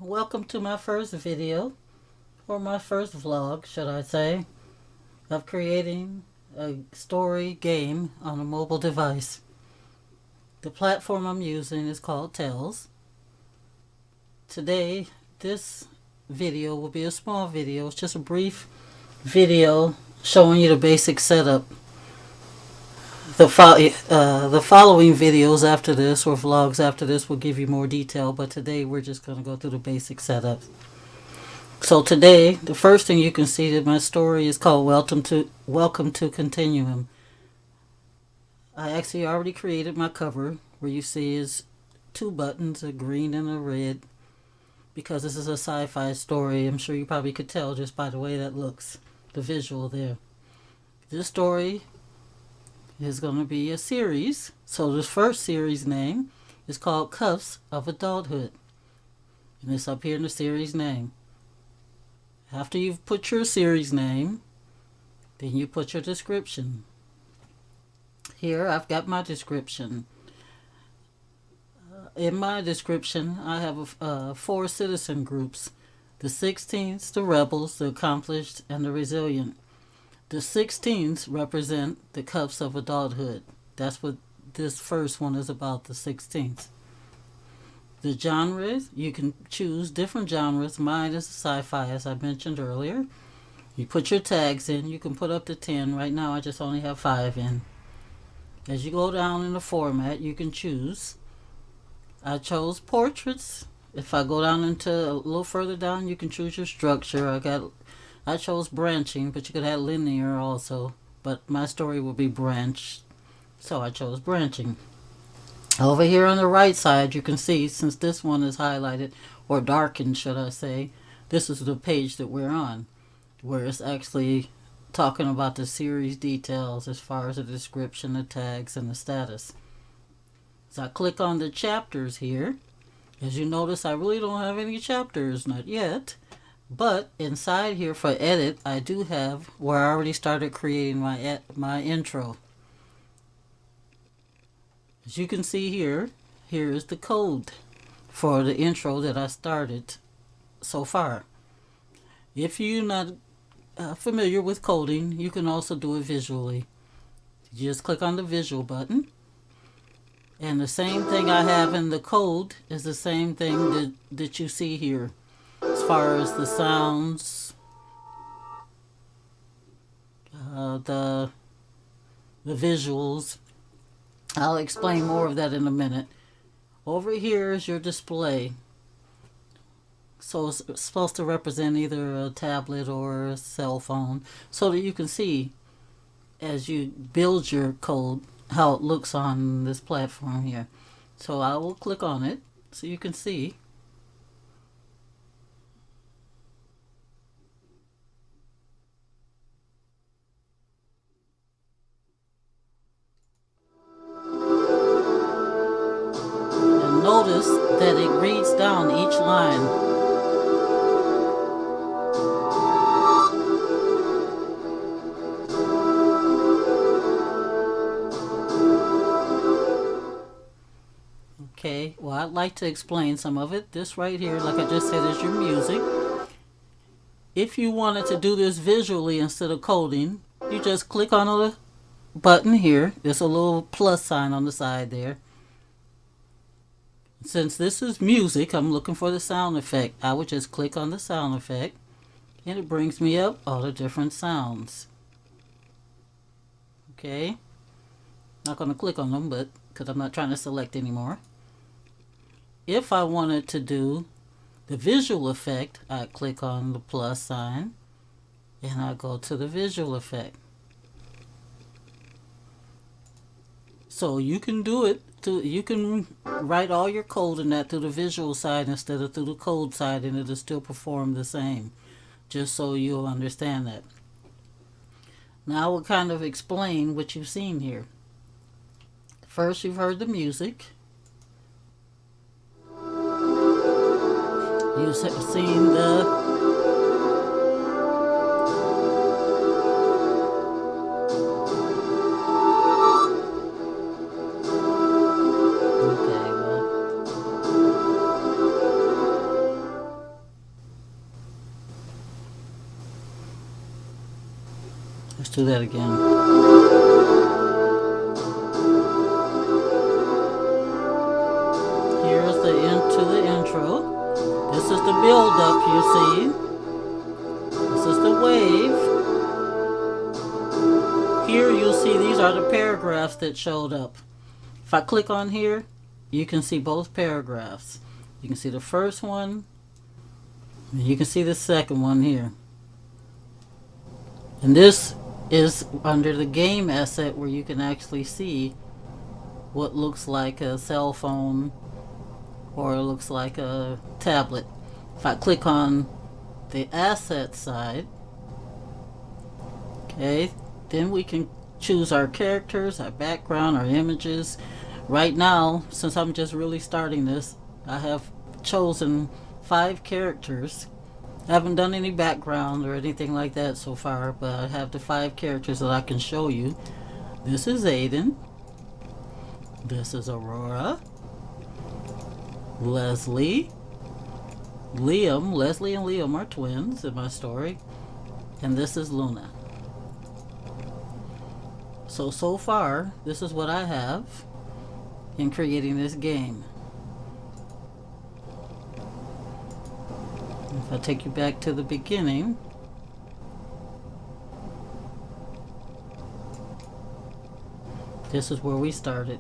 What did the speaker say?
Welcome to my first video, or my first vlog, should I say, of creating a story game on a mobile device. The platform I'm using is called Tails. Today, this video will be a small video. It's just a brief video showing you the basic setup. The following videos after this, or vlogs after this, will give you more detail, but today we're just going to go through the basic setup. So today, the first thing you can see that my story is called Welcome to Continuum. I actually already created my cover, where you see is two buttons, a green and a red, because this is a sci-fi story. I'm sure you probably could tell just by the way that looks, the visual there. This story is going to be a series. So this first series name is called Cuffs of Adulthood. And it's up here in the series name. After you've put your series name, then you put your description. Here I've got my description. In my description, I have 4 citizen groups: the 16s, the rebels, the accomplished, and the resilient. The 16s represent the cuffs of adulthood. That's what this first one is about, the 16s. The genres, you can choose different genres. Mine is sci-fi, as I mentioned earlier. You put your tags in. You can put up to 10. Right now I just only have 5 in. As you go down in the format, you can choose. I chose portraits. If I go down into a little further down, you can choose your structure. I chose branching, but you could have linear also. But my story will be branched, so I chose branching. Over here on the right side, you can see, since this one is highlighted, or darkened, should I say, this is the page that we're on, where it's actually talking about the series details as far as the description, the tags, and the status. So I click on the chapters here. As you notice, I really don't have any chapters, not yet. But inside here for edit, I do have where I already started creating my intro. As you can see here is the code for the intro that I started so far. If you're not familiar with coding, you can also do it visually. You just click on the visual button. And the same thing I have in the code is the same thing that you see here. As far as the sounds, the visuals, I'll explain more of that in a minute. Over here is your display. So it's supposed to represent either a tablet or a cell phone, so that you can see as you build your code how it looks on this platform here. So I will click on it so you can see. Notice that it reads down each line. Okay, well, I'd like to explain some of it. This right here, like I just said, is your music. If you wanted to do this visually instead of coding, you just click on the button here. There's a little plus sign on the side there. Since this is music, I'm looking for the sound effect. I would just click on the sound effect, and it brings me up all the different sounds. Okay, not going to click on them, but because I'm not trying to select anymore. If I wanted to do the visual effect, I click on the plus sign, and I go to the visual effect. So you can do it. You can write all your code in that through the visual side instead of through the code side, and it'll still perform the same, just so you'll understand that. Now I will kind of explain what you've seen here. First, you've heard the music. You've seen the do that again. Here's the end to the intro. This is the build up, you see. This is the wave. Here you'll see these are the paragraphs that showed up. If I click on here, you can see both paragraphs. You can see the first one, and you can see the second one here. And this is under the game asset where you can actually see what looks like a cell phone or it looks like a tablet. If I click on the asset side, okay, then we can choose our characters, our background, our images. Right now, since I'm just really starting this, I have chosen 5 characters. I haven't done any background or anything like that so far, but I have the 5 characters that I can show you. This is Aiden. This is Aurora. Leslie. Liam. Leslie and Liam are twins in my story. And this is Luna. So far, this is what I have in creating this game. If I take you back to the beginning, this is where we started.